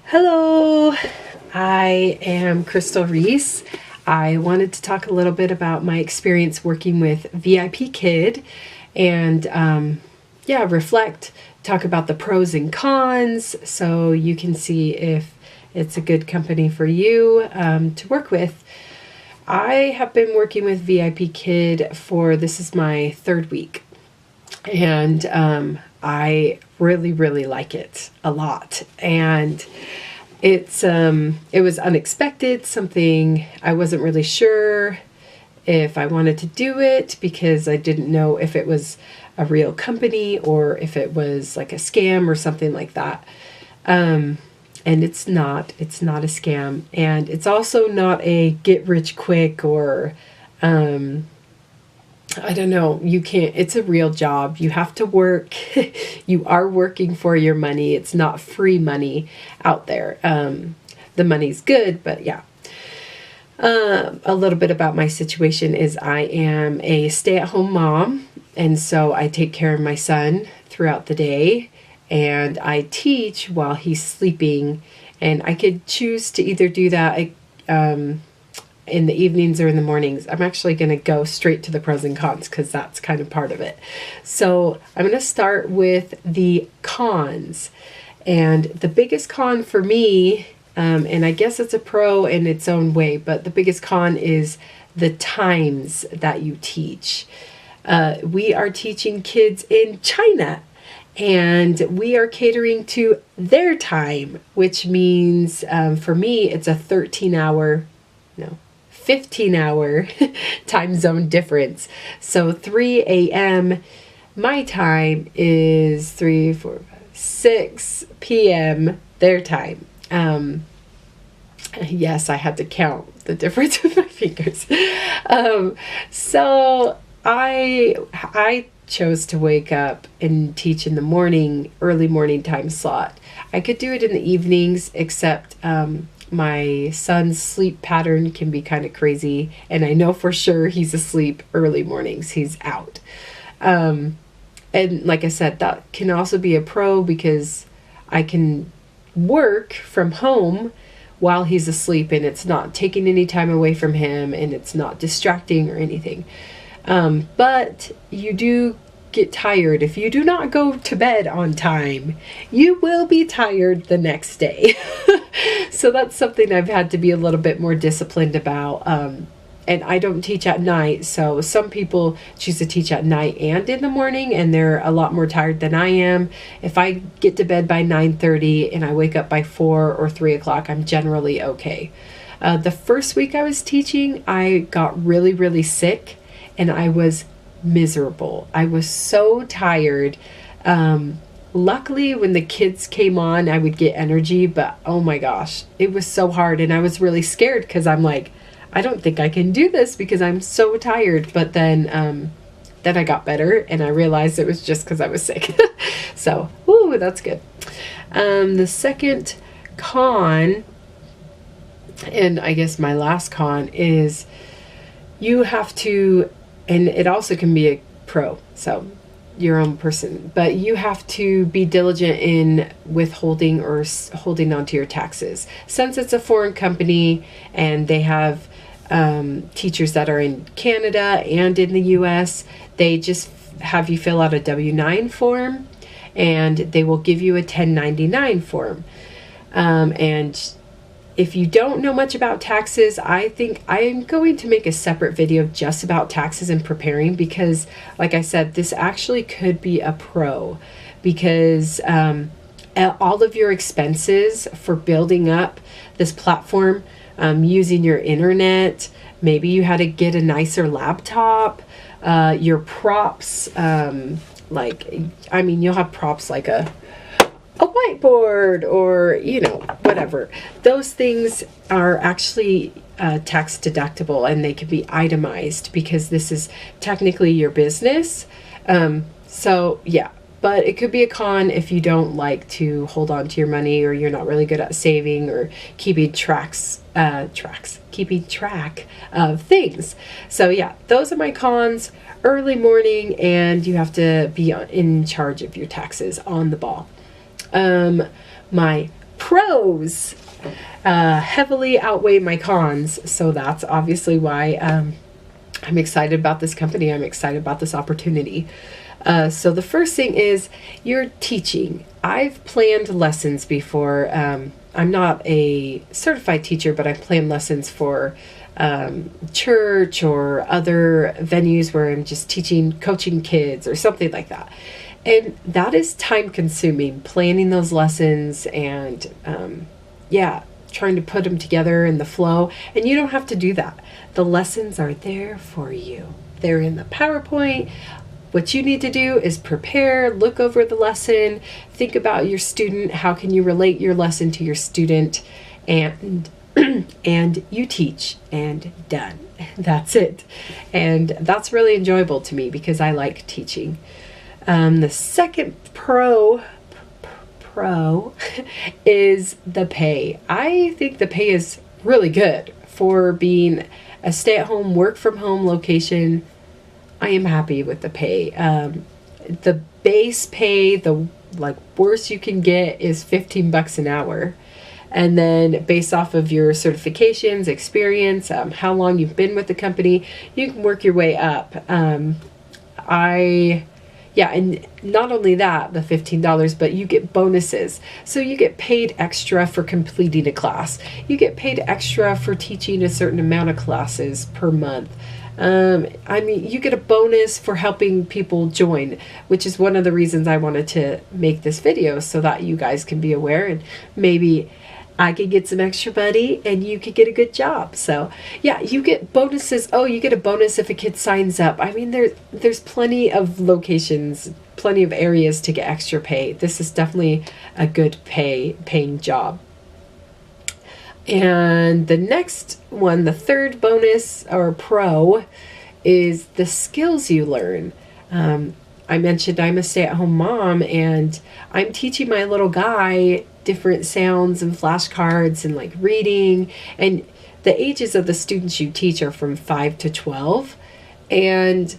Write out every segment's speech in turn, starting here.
Hello, I am Crystal Reese. I wanted to talk a little bit about my experience working with VIPkid and reflect, talk about the pros and cons so you can see if it's a good company for you to work with. I have been working with VIPkid this is my third week, and I really like it a lot. And it was unexpected, something I wasn't really sure if I wanted to do it because I didn't know if it was a real company or if it was like a scam or something like that. And it's not a scam, and it's also not a get rich quick or I don't know, it's a real job. You have to work. You are working for your money. It's not free money out there. The money's good, but yeah. A little bit about my situation is I am a stay-at-home mom, and so I take care of my son throughout the day, and I teach while he's sleeping, and I could choose to either do that in the evenings or in the mornings. I'm actually going to go straight to the pros and cons because that's kind of part of it. So I'm going to start with the cons. And the biggest con for me, and I guess it's a pro in its own way, but the biggest con is the times that you teach. We are teaching kids in China, and we are catering to their time, which means for me, it's a 15-hour time zone difference. So 3 a.m. my time is 6 p.m. their time. Yes, I had to count the difference with my fingers. So I chose to wake up and teach in the morning, early morning time slot. I could do it in the evenings, except my son's sleep pattern can be kind of crazy, and I know for sure he's asleep early mornings. He's out. And like I said, that can also be a pro because I can work from home while he's asleep, and it's not taking any time away from him, and it's not distracting or anything. But you do get tired. If you do not go to bed on time, you will be tired the next day. So that's something I've had to be a little bit more disciplined about. And I don't teach at night, so some people choose to teach at night and in the morning, and they're a lot more tired than I am. If I get to bed by 9:30 and I wake up by 4 or 3 o'clock, I'm generally okay. The first week I was teaching, I got really sick, and I was miserable. I was so tired. Luckily, when the kids came on, I would get energy, but oh my gosh, it was so hard, and I was really scared because I'm like, I don't think I can do this because I'm so tired. But then I got better, and I realized it was just because I was sick. So, that's good. The second con, and I guess my last con, is you have to, and it also can be a pro, so your own person, but you have to be diligent in withholding or holding on to your taxes. Since it's a foreign company and they have teachers that are in Canada and in the US, they just have you fill out a W-9 form, and they will give you a 1099 form. And if you don't know much about taxes, I think I am going to make a separate video just about taxes and preparing, because like I said, this actually could be a pro, because all of your expenses for building up this platform, using your internet, maybe you had to get a nicer laptop, your props, you'll have props like a whiteboard or, whatever. Those things are actually tax deductible, and they can be itemized because this is technically your business. So yeah, but it could be a con if you don't like to hold on to your money, or you're not really good at saving or keeping track of things. So yeah, those are my cons. Early morning, and you have to be in charge of your taxes, on the ball. My pros heavily outweigh my cons. So that's obviously why I'm excited about this company. I'm excited about this opportunity. So the first thing is you're teaching. I've planned lessons before. I'm not a certified teacher, but I've planned lessons for church or other venues where I'm just teaching, coaching kids or something like that. And that is time consuming, planning those lessons and trying to put them together in the flow. And you don't have to do that. The lessons are there for you. They're in the PowerPoint. What you need to do is prepare, look over the lesson, think about your student, how can you relate your lesson to your student, and and you teach, and done. That's it. And that's really enjoyable to me because I like teaching. The second pro is the pay. I think the pay is really good for being a stay-at-home, work-from-home location. I am happy with the pay. The base pay, the worst you can get is $15 an hour. And then based off of your certifications, experience, how long you've been with the company, you can work your way up. And not only that, the $15, but you get bonuses. So you get paid extra for completing a class. You get paid extra for teaching a certain amount of classes per month. You get a bonus for helping people join, which is one of the reasons I wanted to make this video so that you guys can be aware and maybe I could get some extra money and you could get a good job. So yeah, you get bonuses. Oh, you get a bonus if a kid signs up. I mean, there's plenty of locations, plenty of areas to get extra pay. This is definitely a good paying job. And the next one, the third bonus or pro, is the skills you learn. I mentioned I'm a stay-at-home mom and I'm teaching my little guy different sounds and flashcards and reading. And the ages of the students you teach are from 5 to 12. And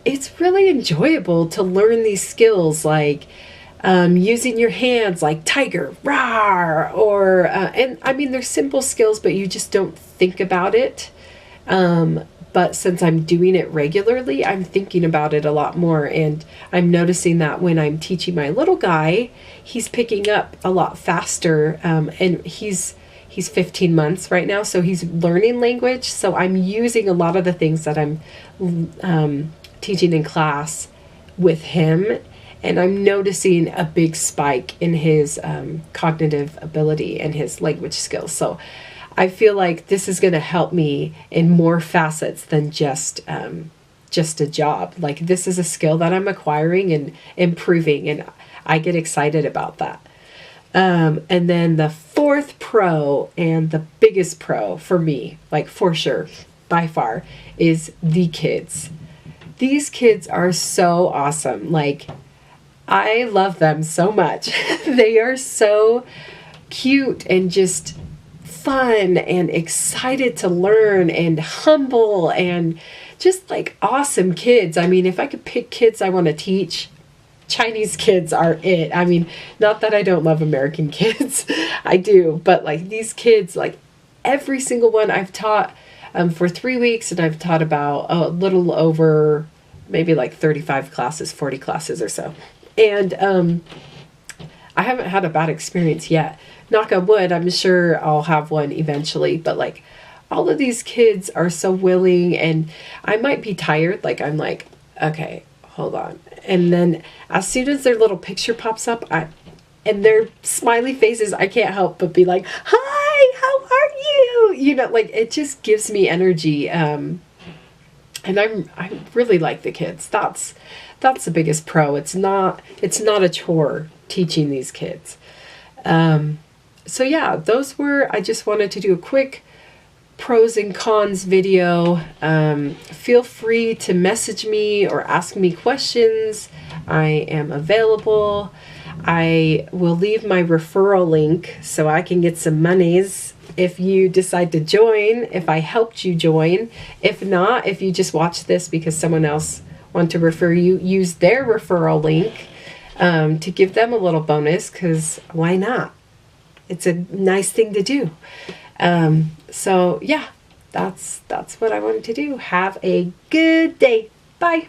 it's really enjoyable to learn these skills using your hands like tiger, rawr, or, they're simple skills, but you just don't think about it. But since I'm doing it regularly, I'm thinking about it a lot more. And I'm noticing that when I'm teaching my little guy, he's picking up a lot faster. And he's 15 months right now, so he's learning language. So I'm using a lot of the things that I'm teaching in class with him. And I'm noticing a big spike in his cognitive ability and his language skills. So I feel like this is going to help me in more facets than just a job. This is a skill that I'm acquiring and improving, and I get excited about that. And then the fourth pro and the biggest pro for me, for sure, by far, is the kids. These kids are so awesome. I love them so much. They are so cute and just fun and excited to learn and humble and just awesome kids. If I could pick kids I want to teach, Chinese kids are it. Not that I don't love American kids. I do. But these kids, every single one I've taught for 3 weeks, and I've taught about a little over maybe 35 classes, 40 classes or so. And I haven't had a bad experience yet. Knock on wood, I'm sure I'll have one eventually. But all of these kids are so willing, and I might be tired. I'm okay, hold on. And then as soon as their little picture pops up, and their smiley faces, I can't help but be hi, how are you? It just gives me energy. And I really like the kids. That's the biggest pro. It's not a chore teaching these kids. So yeah, I just wanted to do a quick pros and cons video. Feel free to message me or ask me questions. I am available. I will leave my referral link so I can get some monies if you decide to join, if I helped you join. If not, if you just watch this because someone else want to refer you, use their referral link to give them a little bonus, because why not? It's a nice thing to do. So yeah, that's what I wanted to do. Have a good day. Bye.